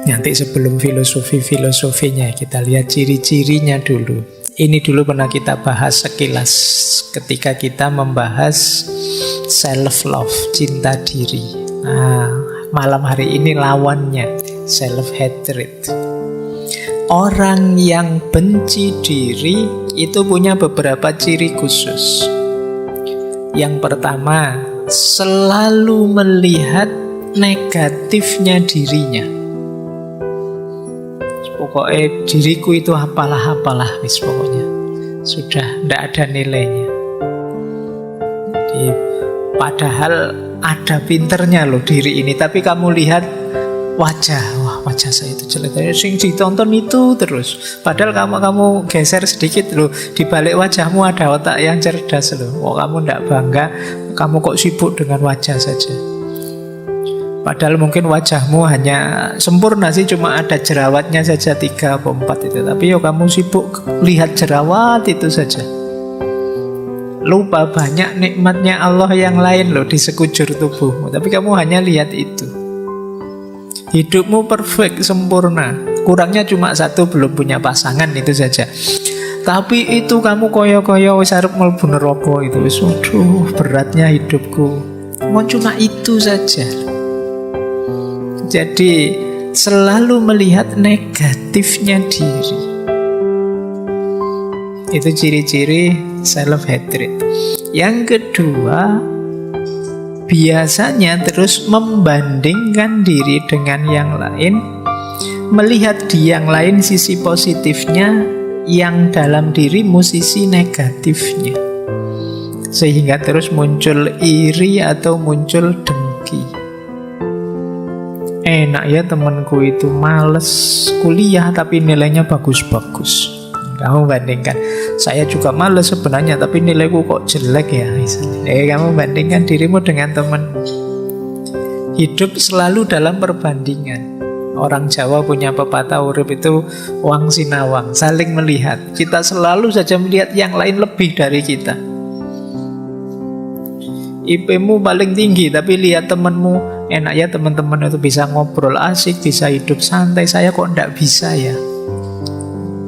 Nanti sebelum filosofinya kita lihat ciri-cirinya dulu. Ini dulu pernah kita bahas sekilas ketika kita membahas self love, cinta diri. Nah, malam hari ini lawannya self hatred. Orang yang benci diri itu punya beberapa ciri khusus. Yang pertama, selalu melihat negatifnya dirinya. Pokoknya diriku itu apalah wis pokoknya. Sudah tidak ada nilainya. Jadi, padahal ada pinternya loh diri ini, tapi kamu lihat wajah saya itu jelek. Sing ditonton itu terus. Padahal kamu geser sedikit loh, di balik wajahmu ada otak yang cerdas loh. Oh, kamu tidak bangga, kamu kok sibuk dengan wajah saja. Padahal mungkin wajahmu hanya sempurna sih, cuma ada jerawatnya saja 3 atau 4 itu. Tapi yo kamu sibuk lihat jerawat itu saja. Lupa banyak nikmatnya Allah yang lain loh di sekujur tubuhmu. Tapi kamu hanya lihat itu. Hidupmu perfect, sempurna. Kurangnya cuma 1, belum punya pasangan, itu saja. Tapi itu kamu koyo-koyo wis arep mlebu neraka itu. Waduh, beratnya hidupku. Mau cuma itu saja. Jadi selalu melihat negatifnya diri. Itu ciri-ciri self-hatred. Yang kedua, biasanya terus membandingkan diri dengan yang lain, melihat di yang lain sisi positifnya, yang dalam dirimu sisi negatifnya. Sehingga terus muncul iri atau muncul dengki. Enak ya temanku itu males kuliah tapi nilainya bagus-bagus. Kamu bandingkan, saya juga males sebenarnya tapi nilaiku kok jelek ya misalnya. Kamu bandingkan dirimu dengan teman. Hidup selalu dalam perbandingan. Orang Jawa punya pepatah urip itu wang sinawang, saling melihat. Kita selalu saja melihat yang lain lebih dari kita. IP-mu paling tinggi tapi lihat temanmu, enak ya teman-teman itu bisa ngobrol asik, bisa hidup santai, saya kok enggak bisa ya.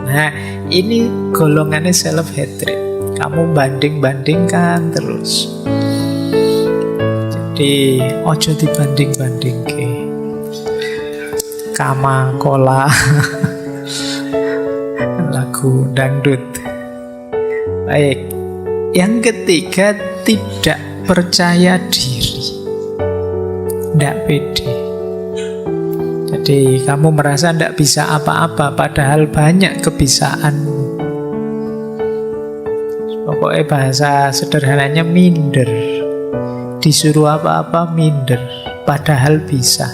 Nah, ini golongannya self-hatred. Kamu banding-bandingkan terus. Jadi, ojo dibanding-bandingke. Kama kola lagu dangdut. Baik. Yang ketiga, tidak percaya diri, tidak pede. Jadi kamu merasa tidak bisa apa-apa, padahal banyak kebisaanmu. Pokoknya bahasa sederhananya minder. Disuruh apa-apa minder, padahal bisa.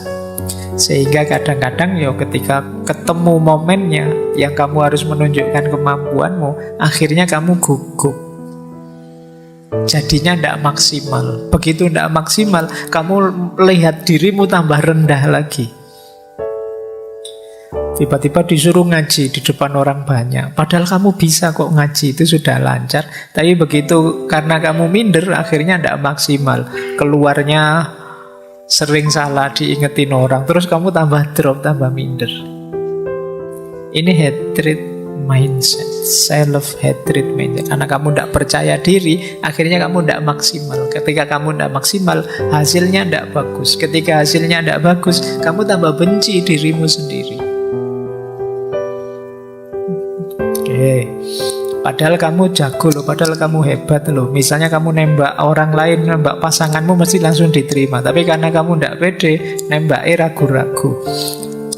Sehingga kadang-kadang ya ketika ketemu momennya yang kamu harus menunjukkan kemampuanmu, akhirnya kamu gugup. Jadinya tidak maksimal. Begitu tidak maksimal, kamu lihat dirimu tambah rendah lagi. Tiba-tiba disuruh ngaji di depan orang banyak, padahal kamu bisa kok ngaji, itu sudah lancar. Tapi begitu karena kamu minder, akhirnya tidak maksimal. Keluarnya sering salah diingetin orang, terus kamu tambah drop, tambah minder. Ini hatred mindset, self-hatred mindset. Karena kamu tidak percaya diri, akhirnya kamu tidak maksimal. Ketika kamu tidak maksimal, hasilnya tidak bagus. Ketika hasilnya tidak bagus, kamu tambah benci dirimu sendiri. Padahal kamu jago loh, padahal kamu hebat loh. Misalnya kamu nembak orang lain, nembak pasanganmu mesti langsung diterima. Tapi karena kamu tidak pede, nembaknya ragu-ragu,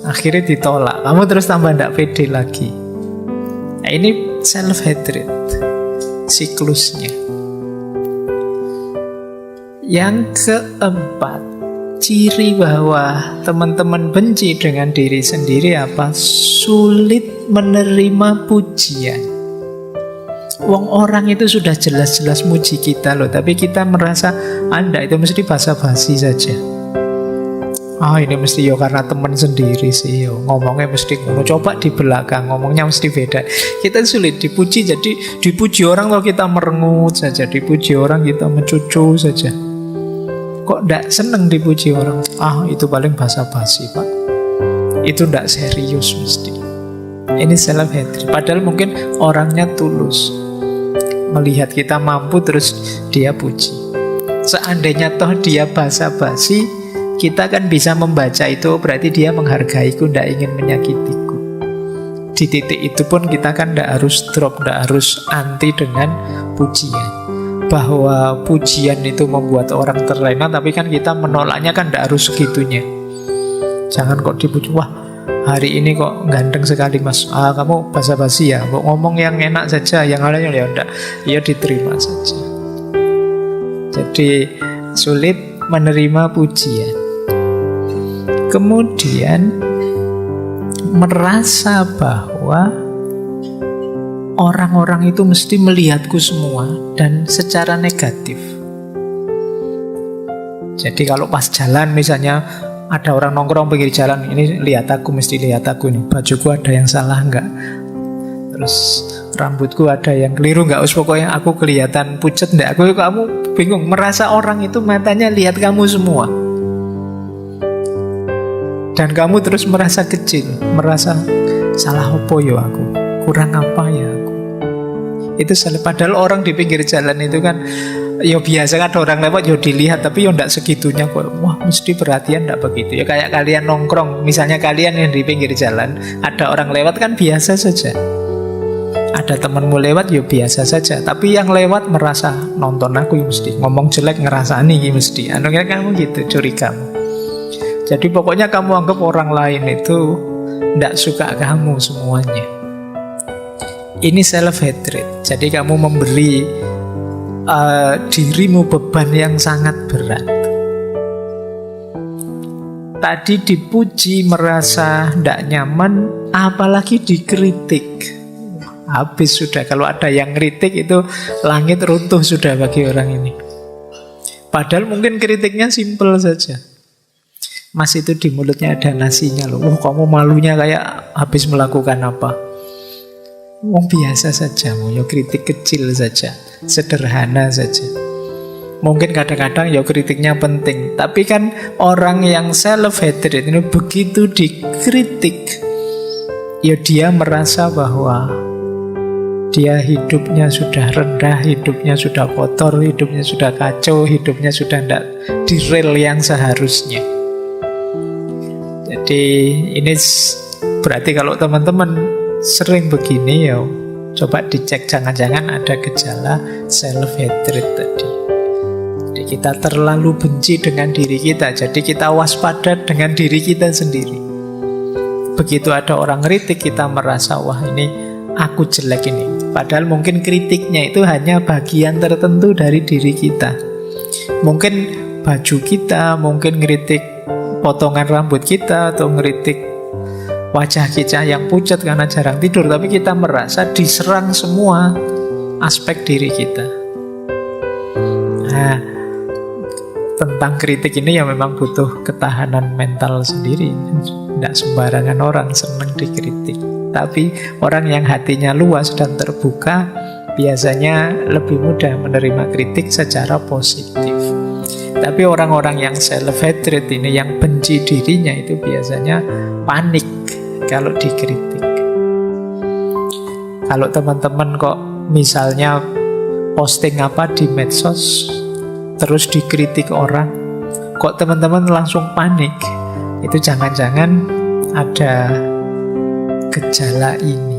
akhirnya ditolak. Kamu terus tambah tidak pede lagi. Nah, ini self-hatred, siklusnya. Yang keempat, ciri bahwa teman-teman benci dengan diri sendiri apa? Sulit menerima pujian. Wong orang itu sudah jelas-jelas muji kita loh, tapi kita merasa Anda itu mesti basa-basi saja. Ini mesti yo karena teman sendiri sih yo, ngomongnya mesti ngono. Coba di belakang ngomongnya mesti beda. Kita sulit dipuji, jadi dipuji orang kalau kita merengut saja, dipuji orang kita mencucu saja. Kok ndak seneng dipuji orang? Itu paling basa-basi pak. itu tidak serius mesti. Ini self-hatred. Padahal mungkin orangnya tulus, melihat kita mampu terus dia puji. Seandainya toh dia basa-basi, kita kan bisa membaca itu berarti dia menghargaiku, tidak ingin menyakitiku. Di titik itu pun kita kan tidak harus drop, tidak harus anti dengan pujian. Bahwa pujian itu membuat orang terlena, tapi kan kita menolaknya kan tidak harus segitunya. Jangan kok dipuji, wah hari ini kok ganteng sekali mas, kamu basa-basi ya, mau ngomong yang enak saja, yang lainnya ya enggak, ya diterima saja. Jadi sulit menerima pujian. Kemudian merasa bahwa orang-orang itu mesti melihatku semua dan secara negatif. Jadi kalau pas jalan misalnya ada orang nongkrong pinggir jalan, ini lihat aku, mesti lihat aku nih, bajuku ada yang salah enggak, terus rambutku ada yang keliru enggak, pokoknya aku kelihatan pucet enggak, kamu bingung, merasa orang itu matanya lihat kamu semua. Dan kamu terus merasa kecil, merasa salah apa ya aku, kurang apa ya aku. Itu salah. Padahal orang di pinggir jalan itu kan ya biasa kan, ada orang lewat ya dilihat, tapi ya enggak segitunya kok. Wah mesti perhatian, enggak begitu. Ya kayak kalian nongkrong, misalnya kalian yang di pinggir jalan, ada orang lewat kan biasa saja. Ada temanmu lewat ya biasa saja. Tapi yang lewat merasa nonton aku ya mesti, ngomong jelek ngerasani ya mesti. Anunya kamu gitu, curigamu. Jadi pokoknya kamu anggap orang lain itu enggak suka kamu semuanya. Ini self-hatred. Jadi kamu memberi dirimu beban yang sangat berat. Tadi dipuji merasa tidak nyaman, apalagi dikritik, habis sudah. Kalau ada yang kritik itu langit runtuh sudah bagi orang ini. Padahal mungkin kritiknya simpel saja. Mas itu di mulutnya ada nasinya loh. Kamu malunya kayak habis melakukan apa? Biasa saja, mau ya kritik kecil saja, sederhana saja. Mungkin kadang-kadang ya kritiknya penting, tapi kan orang yang self-hatred ini begitu dikritik, ya dia merasa bahwa dia hidupnya sudah rendah, hidupnya sudah kotor, hidupnya sudah kacau, hidupnya sudah tidak di rel yang seharusnya. Jadi ini berarti kalau teman-teman sering begini ya coba dicek, jangan-jangan ada gejala self-hatred tadi. Jadi kita terlalu benci dengan diri kita, jadi kita waspada dengan diri kita sendiri. Begitu ada orang kritik kita merasa wah ini aku jelek ini. Padahal mungkin kritiknya itu hanya bagian tertentu dari diri kita. Mungkin baju kita, mungkin kritik potongan rambut kita, atau ngeritik wajah kita yang pucat karena jarang tidur, tapi kita merasa diserang semua aspek diri kita. Nah, tentang kritik ini ya memang butuh ketahanan mental sendiri. Tidak sembarangan orang senang dikritik. Tapi orang yang hatinya luas dan terbuka biasanya lebih mudah menerima kritik secara positif. Tapi orang-orang yang self-hatred ini, yang benci dirinya, itu biasanya panik kalau dikritik. Kalau teman-teman kok misalnya posting apa di medsos terus dikritik orang, kok teman-teman langsung panik, itu jangan-jangan ada gejala ini.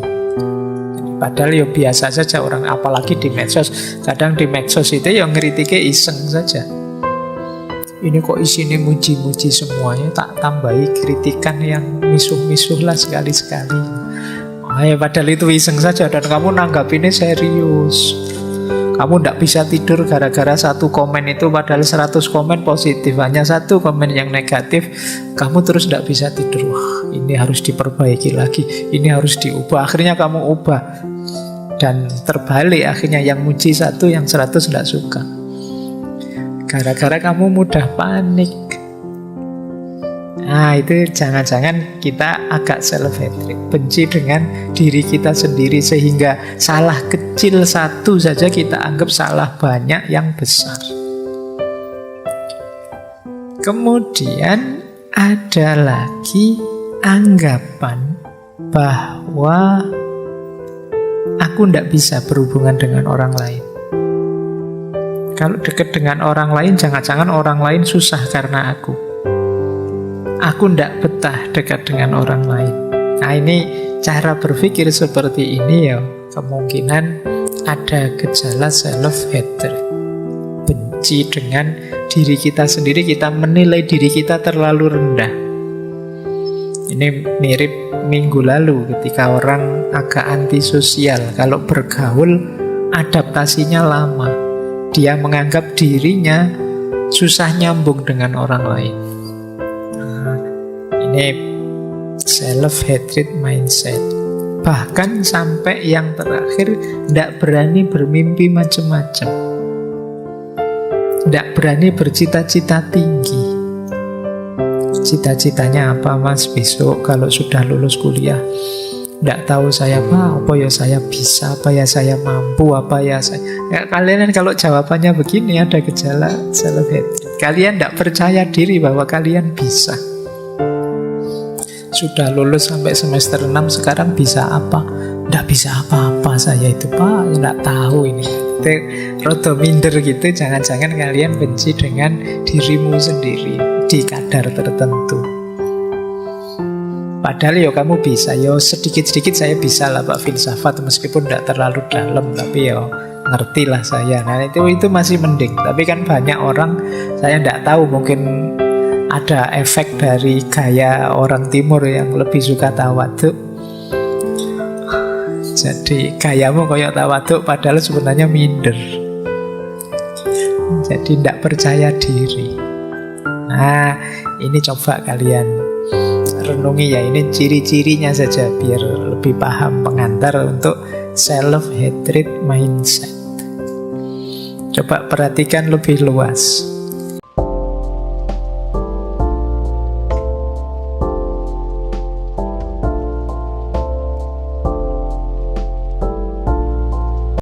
Padahal ya biasa saja orang, apalagi di medsos. Kadang di medsos itu yang ngeritiknya iseng saja. Ini kok isinya muji-muji semuanya, tak tambahi kritikan yang misuh-misuh lah sekali-sekali. Ya padahal itu iseng saja dan kamu nanggapinnya serius. Kamu tidak bisa tidur gara-gara satu komen itu, padahal 100 komen positif, hanya satu komen yang negatif, kamu terus tidak bisa tidur. Wah, ini harus diperbaiki lagi, ini harus diubah. Akhirnya kamu ubah. Dan terbalik akhirnya, yang muji satu, yang 100 tidak suka. Gara-gara kamu mudah panik. Nah itu jangan-jangan kita agak self-hatred, benci dengan diri kita sendiri, sehingga salah kecil satu saja kita anggap salah banyak yang besar. Kemudian ada lagi anggapan bahwa aku tidak bisa berhubungan dengan orang lain. Kalau dekat dengan orang lain, jangan-jangan orang lain susah karena aku. Aku tidak betah dekat dengan orang lain. Nah, ini cara berpikir seperti ini ya, kemungkinan ada gejala self-hatred. Benci dengan diri kita sendiri, kita menilai diri kita terlalu rendah. Ini mirip minggu lalu ketika orang agak antisosial. Kalau bergaul, adaptasinya lama. Dia menganggap dirinya susah nyambung dengan orang lain. Nah, ini self-hatred mindset. Bahkan sampai yang terakhir, tidak berani bermimpi macam-macam, tidak berani bercita-cita tinggi. Cita-citanya apa mas besok kalau sudah lulus kuliah? Tidak tahu saya apa ya saya bisa, apa ya saya mampu, apa ya saya... Ya, kalian kalau jawabannya begini ada gejala self-hatred. Kalian tidak percaya diri bahwa kalian bisa. Sudah lulus sampai semester 6, sekarang bisa apa? Tidak bisa apa-apa saya itu pak, tidak tahu ini. Rodo minder gitu, jangan-jangan kalian benci dengan dirimu sendiri di kadar tertentu. Padahal ya kamu bisa, ya sedikit-sedikit saya bisa lah Pak filsafat, meskipun tidak terlalu dalam, tapi ya ngerti lah saya. Nah itu masih mending. Tapi kan banyak orang, saya tidak tahu, mungkin ada efek dari gaya orang timur yang lebih suka tawaduk. Jadi gayamu kayak tawaduk padahal sebenarnya minder. Jadi tidak percaya diri. Nah ini coba kalian renungi ya, ini ciri-cirinya saja biar lebih paham, pengantar untuk self-hatred mindset. Coba perhatikan lebih luas.